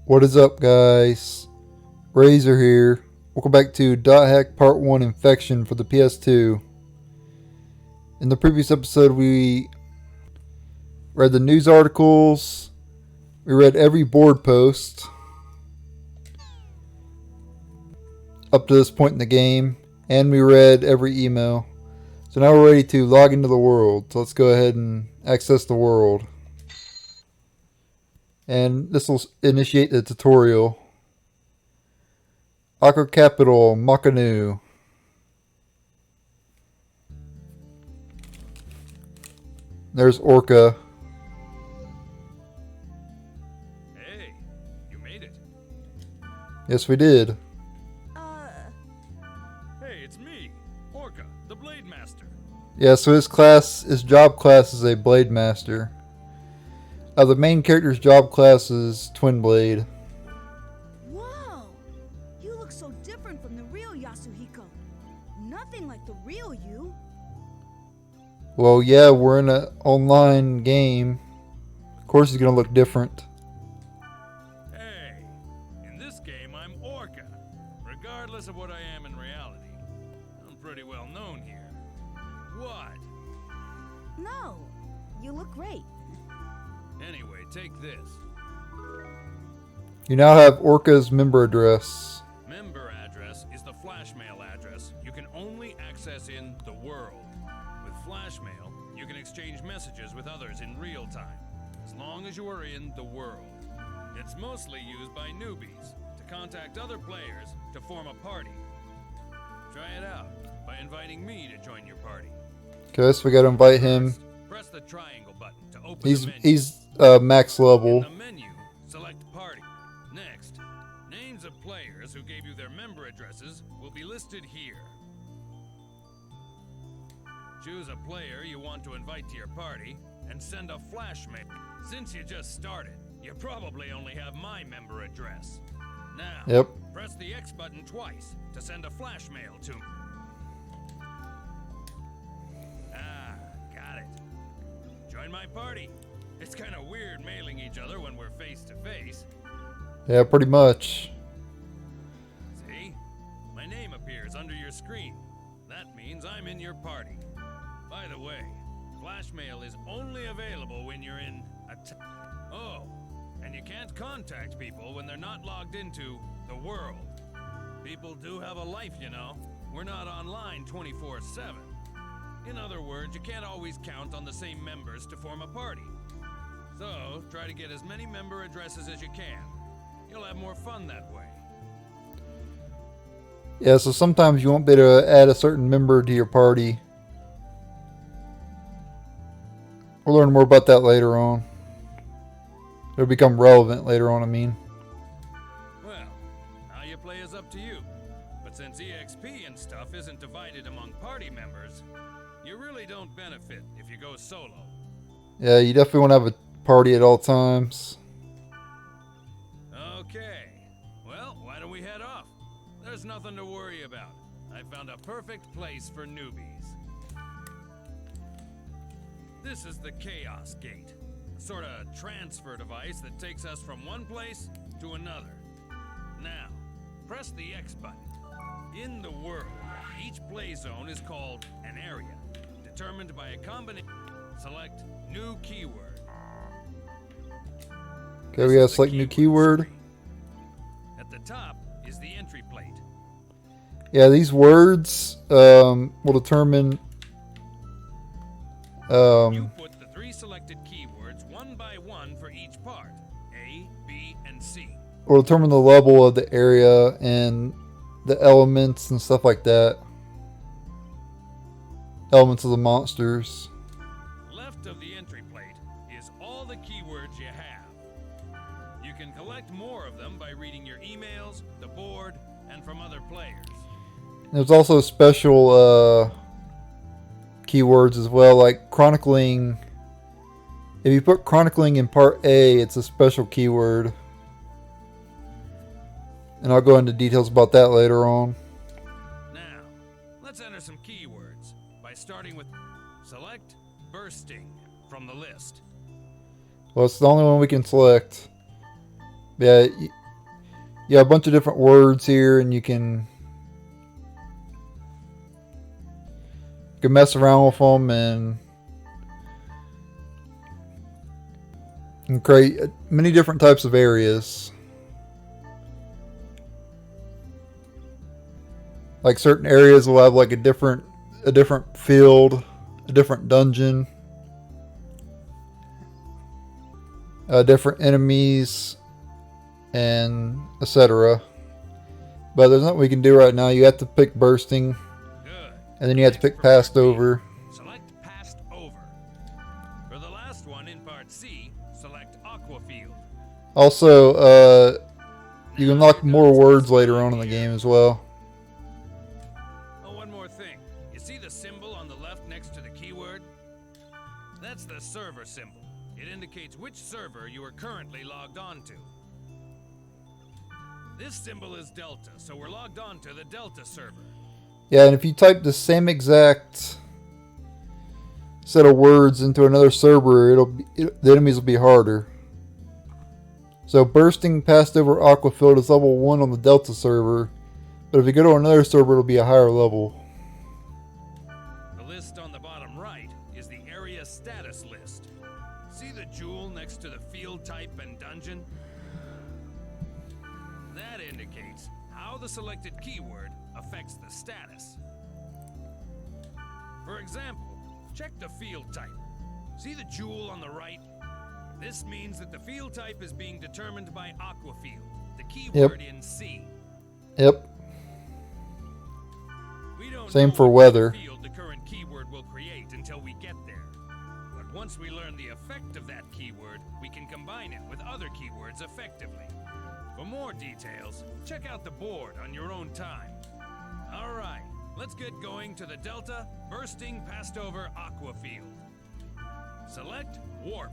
What is up, guys? Razor here. Welcome back to Dot Hack Part 1 Infection for the PS2. In the previous episode, we read the news articles, we read every board post up to this point in the game, and we read every email. So now we're ready to log into the world. So let's go ahead and access the world. And this will initiate the tutorial. Aqua Capital, Makanu. There's Orca. Hey, you made it. Yes, we did. Hey, it's me, Orca, the Blade Master. Yeah, so his job class is a Blade Master. The main character's job class is Twin Blade. Whoa! You look so different from the real Yasuhiko. Nothing like the real you. Well, yeah, we're in an online game. Of course he's gonna look different. Hey, in this game I'm Orca, regardless of what I am in reality. I'm pretty well known here. What? No, you look great. Anyway, take this. You now have Orca's member address. Member address is the flash mail address you can only access in the world. With flash mail, you can exchange messages with others in real time, as long as you are in the world. It's mostly used by newbies to contact other players to form a party. Try it out by inviting me to join your party. Okay, so we gotta invite him. Press the triangle button to open He's the menu. he's max level. In the menu, select Party. Next, names of players who gave you their member addresses will be listed here. Choose a player you want to invite to your party and send a flash mail. Since you just started, you probably only have my member address. Now, Yep. press the X button twice to send a flash mail to me. Ah, got it. Join my party. It's kind of weird mailing each other when we're face to face. Yeah, pretty much. See? My name appears under your screen. That means I'm in your party. By the way, flash mail is only available when you're in a Oh, and you can't contact people when they're not logged into the world. People do have a life, you know. We're not online 24/7. In other words, you can't always count on the same members to form a party. So, try to get as many member addresses as you can. You'll have more fun that way. Yeah, so sometimes you won't be able to add a certain member to your party. We'll learn more about that later on. It'll become relevant later on, I mean. Well, how you play is up to you. But since EXP and stuff isn't divided among party members, you really don't benefit if you go solo. Yeah, you definitely want to have a party at all times. Okay. Well, why don't we head off? There's nothing to worry about. I found a perfect place for newbies. This is the Chaos Gate, a sort of transfer device that takes us from one place to another. Now, press the X button. In the world, each play zone is called an area, determined by a combination. Select New Keyword. Okay, we gotta select new keyword. At the top is the entry plate. Yeah, these words will determine You put the 3 selected keywords one by one for each part, A, B, and C. will determine the level of the area and the elements and stuff like that. Elements of the monsters. Left of the entry plate is all the keywords you have. You can collect more of them by reading your emails, the board, and from other players. There's also special keywords as well, like chronicling. If you put chronicling in part A, it's a special keyword. And I'll go into details about that later on. Now, let's enter some keywords by starting with select bursting from the list. Well, it's the only one we can select. Yeah, yeah, a bunch of different words here, and you can mess around with them and create many different types of areas. Like certain areas will have like a different field, a different dungeon, different enemies, and etc. But there's nothing we can do right now. You have to pick bursting, Good. and then you have to pick passed over. Select passed over. For the last one in part C, select aqua field. Also, you can unlock more words later on in the game as well. Oh, one more thing. You see the symbol on the left next to the keyword? That's the server symbol. It indicates which server you are currently logged on to. This symbol is Delta, so we're logged on to the Delta server. Yeah, and if you type the same exact set of words into another server, the enemies will be harder. So bursting passed over Aquafield is level 1 on the Delta server, but if you go to another server, it'll be a higher level. The list on the bottom right is the area status list. See the jewel next to the field type and dungeon? That indicates how the selected keyword affects the status. For example, check the field type. See the jewel on the right? This means that the field type is being determined by Aquafield, the keyword in C. Yep. We don't Same know for what weather. field the current keyword will create until we get there. But once we learn the effect of that keyword, we can combine it with other keywords effectively. For more details, check out the board on your own time. All right, let's get going to the Delta Bursting Passed Over Aqua Field. Select Warp.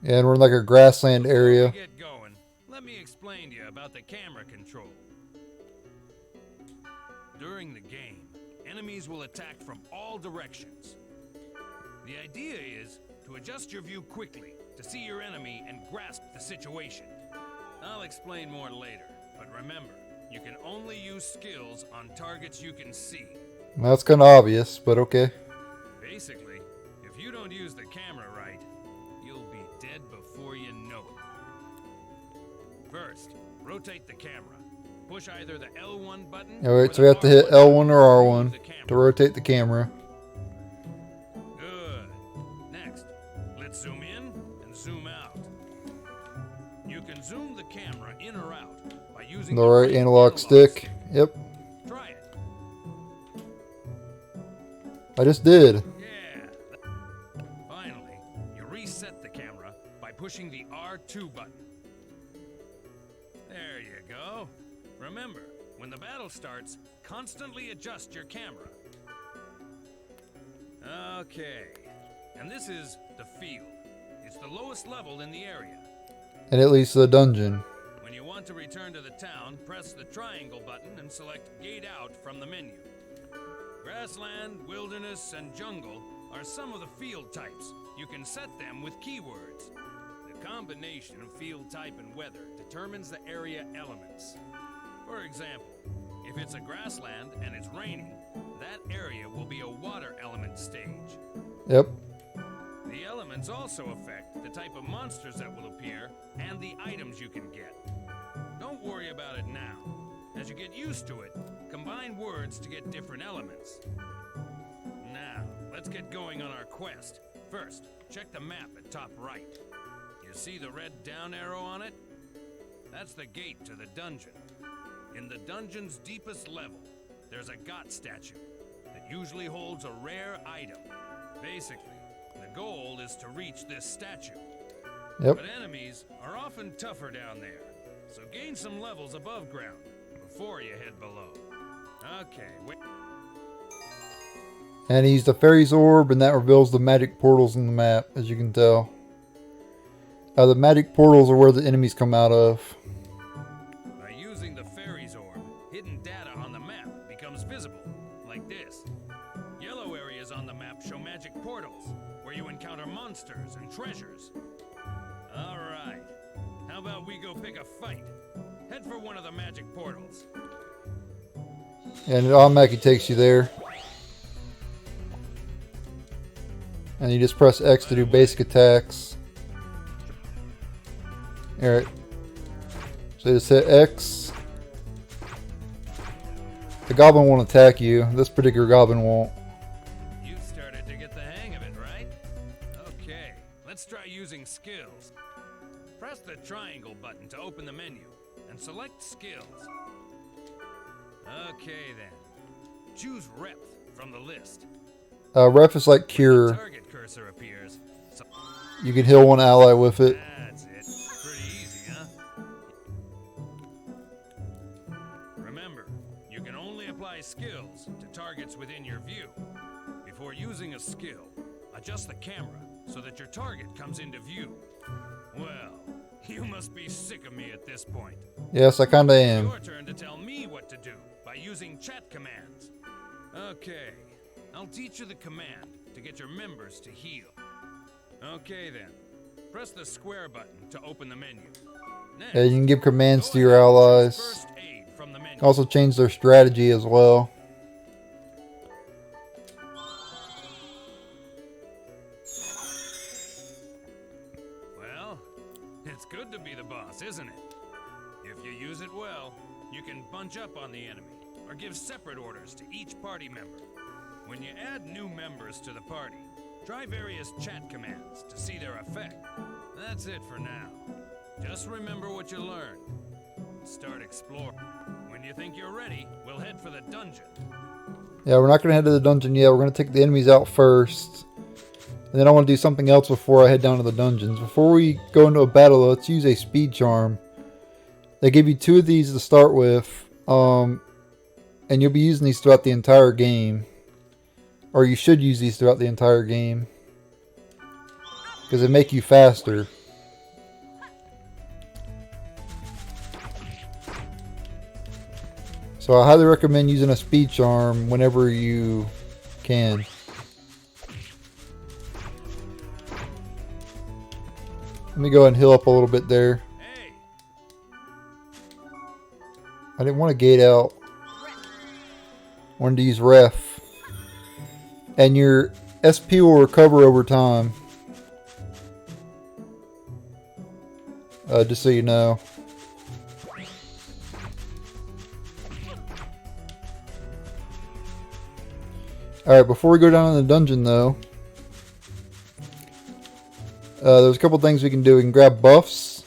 Yeah, and we're in like a grassland area. Before we get going, let me explain to you about the camera control. During the game, enemies will attack from all directions. The idea is to adjust your view quickly to see your enemy and grasp the situation. I'll explain more later, but remember, you can only use skills on targets you can see. Well, that's kind of obvious, but okay. Basically, if you don't use the camera right, you'll be dead before you know it. First, rotate the camera. Push either the L1 button. Alright, so we have to hit L1 or R1 to rotate the camera. Good. Next, let's zoom in and zoom out. You can zoom the camera in or out by using The right analog stick. Yep. Try it. I just did. Yeah. Finally, you reset the camera by pushing the R2 button. There you go. Remember, when the battle starts, constantly adjust your camera. Okay. And this is the field. It's the lowest level in the area. And it leads to the dungeon. When you want to return to the town, press the triangle button and select Gate Out from the menu. Grassland, wilderness, and jungle are some of the field types. You can set them with keywords. The combination of field type and weather determines the area elements. For example, if it's a grassland and it's raining, that area will be a water element stage. Yep. The elements also affect the type of monsters that will appear and the items you can get. Don't worry about it now. As you get used to it, combine words to get different elements. Now, let's get going on our quest. First, check the map at top right. You see the red down arrow on it? That's the gate to the dungeon. In the dungeon's deepest level, there's a God statue that usually holds a rare item. Basically, the goal is to reach this statue. Yep. But enemies are often tougher down there, so gain some levels above ground before you head below. Okay, wait. And he used the fairy's orb, and that reveals the magic portals in the map, as you can tell. The magic portals are where the enemies come out of. By using the fairy's orb, hidden data on the map becomes visible, like this. Yellow areas on the map show magic portals, where you encounter monsters and treasures. Alright, how about we go pick a fight? Head for one of the magic portals. And it automatically takes you there. And you just press X to do basic attacks. Alright. So just hit X. The goblin won't attack you. This particular goblin won't. You started to get the hang of it, right? Okay, let's try using skills. Press the triangle button to open the menu and select skills. Okay then. Choose Rep from the list. Ref is like Cure. Target cursor appears. So You can heal one ally with it. that's it. Pretty easy, huh? Remember, you can only apply skills to targets within your view. Before using a skill, adjust the camera so that your target comes into view. Well, you must be sick of me at this point. Yes, I kinda am. Your turn to tell me what to do by using chat commands. Okay, I'll teach you the command to get your members to heal. Okay then, press the square button to open the menu. Next, Yeah, you can give commands go to your ahead and choose allies. first aid from the menu. Also change their strategy as well. Well, it's good to be the boss, isn't it? If you use it well, you can bunch up on the enemy, or give separate orders to each party member. When you add new members to the party, try various chat commands to see their effect. That's it for now. Just remember what you learned. Start exploring. When you think you're ready, we'll head for the dungeon. Yeah, we're not going to head to the dungeon yet. We're going to take the enemies out first. And then I want to do something else before I head down to the dungeons. Before we go into a battle, let's use a speed charm. They give you 2 of these to start with. And you'll be using these throughout the entire game. Or you should use these throughout the entire game. Because they make you faster. So I highly recommend using a speed charm whenever you can. Let me go ahead and heal up a little bit there. Hey, I didn't want to gate out. I wanted to use ref. And your SP will recover over time. Just so you know. Alright, before we go down in the dungeon though, there's a couple things we can do. We can grab buffs.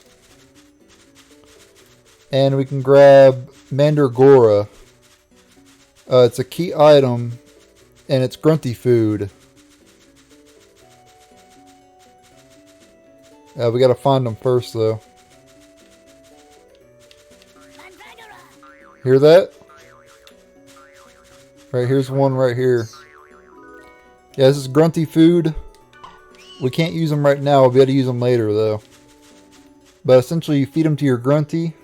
And we can grab Mandragora. It's a key item. And it's grunty food. We gotta find them first though. Hear that? Right, here's one right here. Yeah, this is grunty food. We can't use them right now. We'll be able to use them later though. But essentially you feed them to your grunty.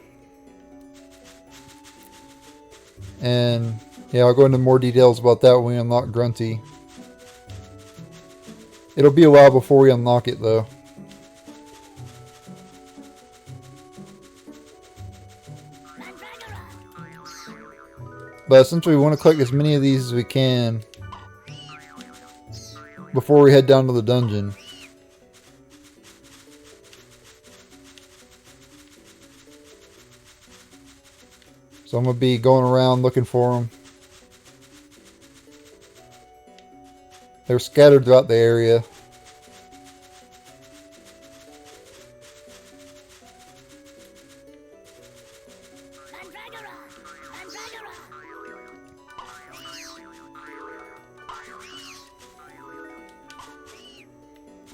And yeah, I'll go into more details about that when we unlock grunty. It'll be a while before we unlock it though. But essentially we want to collect as many of these as we can before we head down to the dungeon. So I'm going to be going around looking for them. They're scattered throughout the area.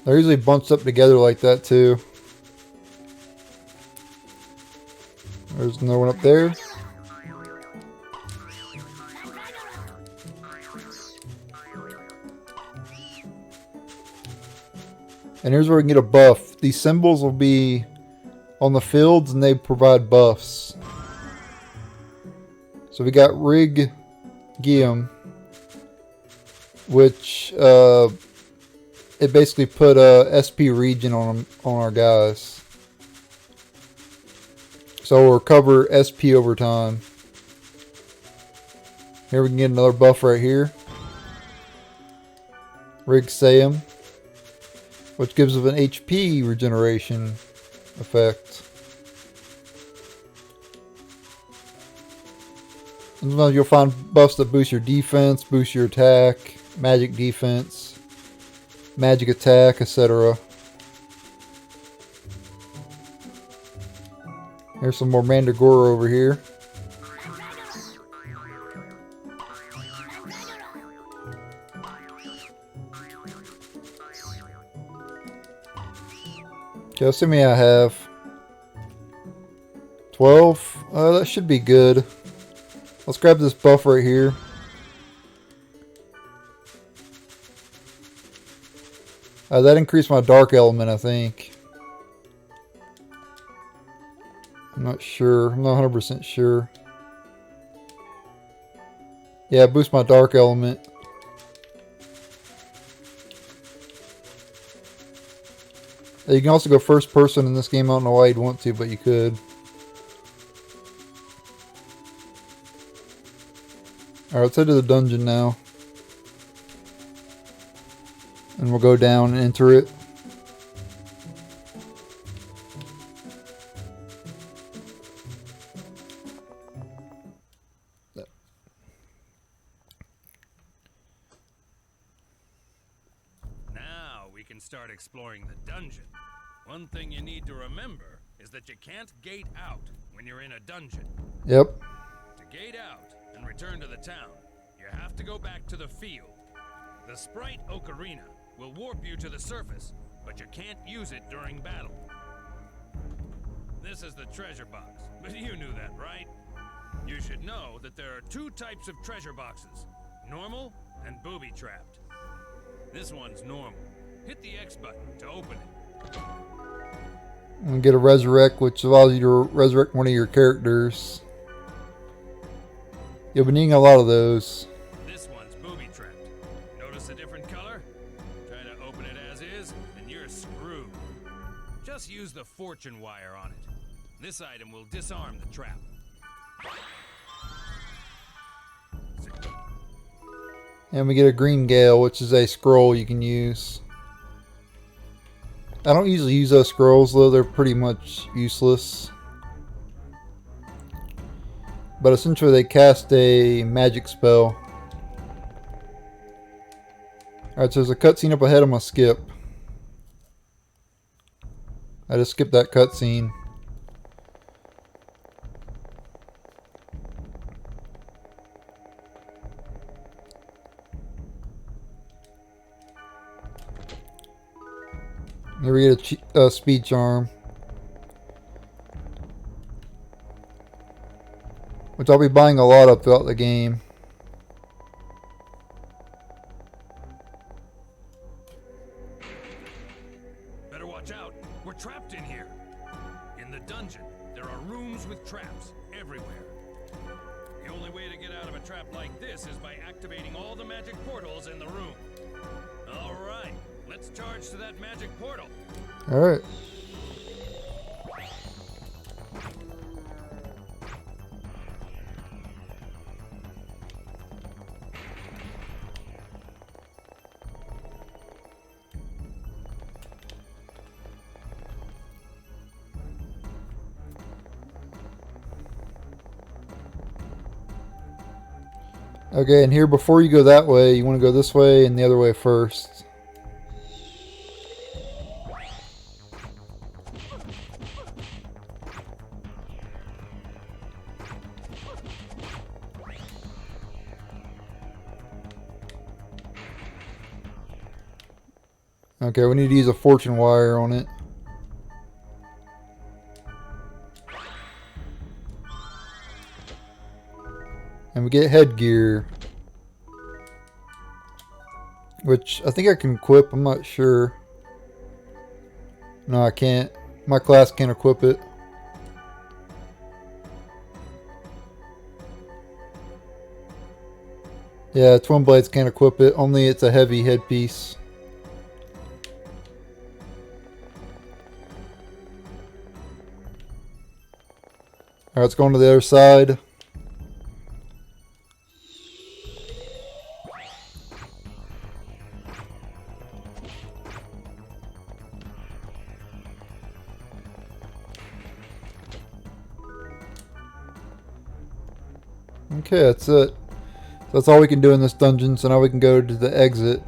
They're usually bunched up together like that too. There's another one up there. And here's where we can get a buff. These symbols will be on the fields and they provide buffs. So So we got Yugioh, which it basically put a SP regen on our guys. So we'll recover SP over time. Here we can get another buff right here. Yugioh, which gives us an HP regeneration effect. Sometimes you'll find buffs that boost your defense, boost your attack, magic defense, magic attack, etc. Here's some more Mandragora over here. Okay, let's see how many I have. 12. That should be good. Let's grab this buff right here. That increased my dark element, I think. I'm not sure. I'm not 100% sure. Yeah, boost my dark element. You can also go first person in this game. I don't know why you'd want to, but you could. Alright, let's head to the dungeon now. And we'll go down and enter it. Now we can start exploring the dungeon. One thing you need to remember is that you can't gate out when you're in a dungeon. Yep. To gate out and return to the town, you have to go back to the field. The sprite ocarina will warp you to the surface, but you can't use it during battle. This is the treasure box, but you knew that, right? You should know that there are two types of treasure boxes, normal and booby-trapped. This one's normal. Hit the X button to open it. And get a resurrect, which allows you to resurrect one of your characters. You'll be needing a lot of those. This one's booby-trapped. Notice a different color? Try to open it as is, and you're screwed. Just use the fortune wire on it. This item will disarm the trap. And we get a green gale, which is a scroll you can use. I don't usually use those scrolls, though. They're pretty much useless. But essentially they cast a magic spell. Alright, so there's a cutscene up ahead I'm gonna skip. I just skipped that cutscene. Here we get a speed charm, which I'll be buying a lot of throughout the game. Better watch out. We're trapped in here. In the dungeon, there are rooms with traps everywhere. The only way to get out of a trap like this is by activating all the magic portals in the room. All right, let's charge to that magic portal. All right. Okay, and here before you go that way, you want to go this way and the other way first. Okay, we need to use a fortune wire on it. And we get headgear, which I think I can equip. I'm not sure. No, I can't. My class can't equip it. Yeah, twin blades can't equip it. Only it's a heavy headpiece. Alright, let's go on to the other side. Okay, that's it. That's all we can do in this dungeon, so now we can go to the exit.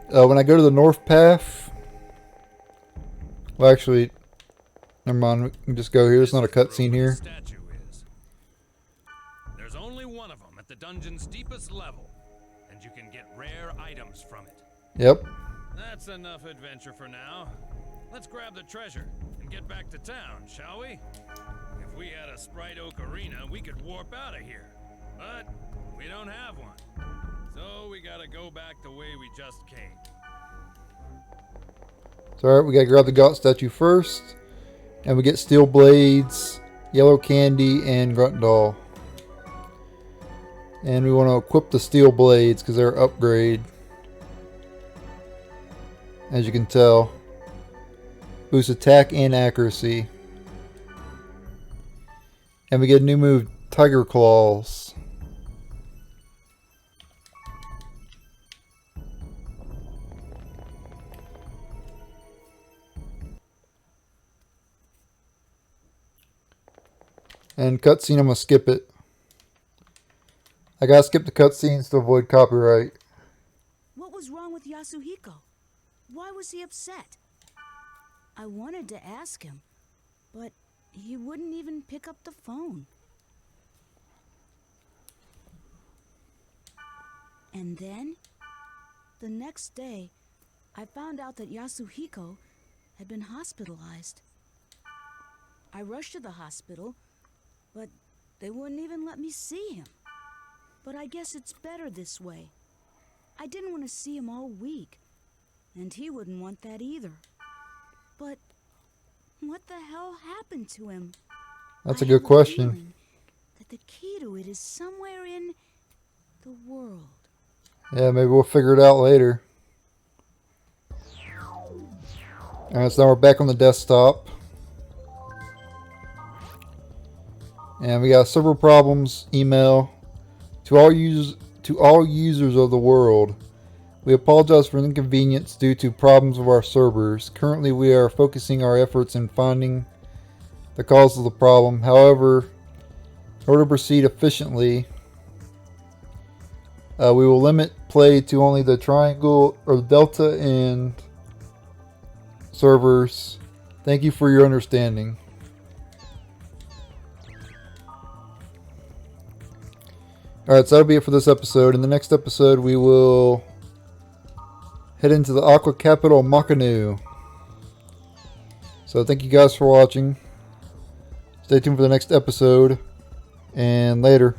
When I go to the north path... Well, actually... Never mind, we can just go here. There's not a cutscene here. There's only one of them at the dungeon's deepest level, and you can get rare items from it. Yep. That's enough adventure for now. Let's grab the treasure and get back to town, shall we? If we had a Sprite Oak Arena, we could warp out of here. But we don't have one. So we gotta go back the way we just came. It's alright, we gotta grab the God statue first. And we get steel blades, yellow candy, and grunt doll. And we want to equip the steel blades because they're upgrade. As you can tell. Boost attack and accuracy. And we get a new move, Tiger Claws. And cutscene, I'm going to skip it. I gotta skip the cutscenes to avoid copyright. What was wrong with Yasuhiko? Why was he upset? I wanted to ask him, but he wouldn't even pick up the phone. And then, the next day, I found out that Yasuhiko had been hospitalized. I rushed to the hospital, but they wouldn't even let me see him. But I guess it's better this way. I didn't want to see him all week, and he wouldn't want that either. But what the hell happened to him? That's a good question. That the key to it is somewhere in the world. Yeah, maybe we'll figure it out later. Alright, so now we're back on the desktop. And we got several problems. Email. To all users of the world, we apologize for the inconvenience due to problems with our servers. Currently, we are focusing our efforts in finding the cause of the problem. However, in order to proceed efficiently, we will limit play to only the Triangle or the Delta and servers. Thank you for your understanding. Alright, so that'll be it for this episode. In the next episode, we will head into the Aqua Capital Makanu. So thank you guys for watching. Stay tuned for the next episode. And later.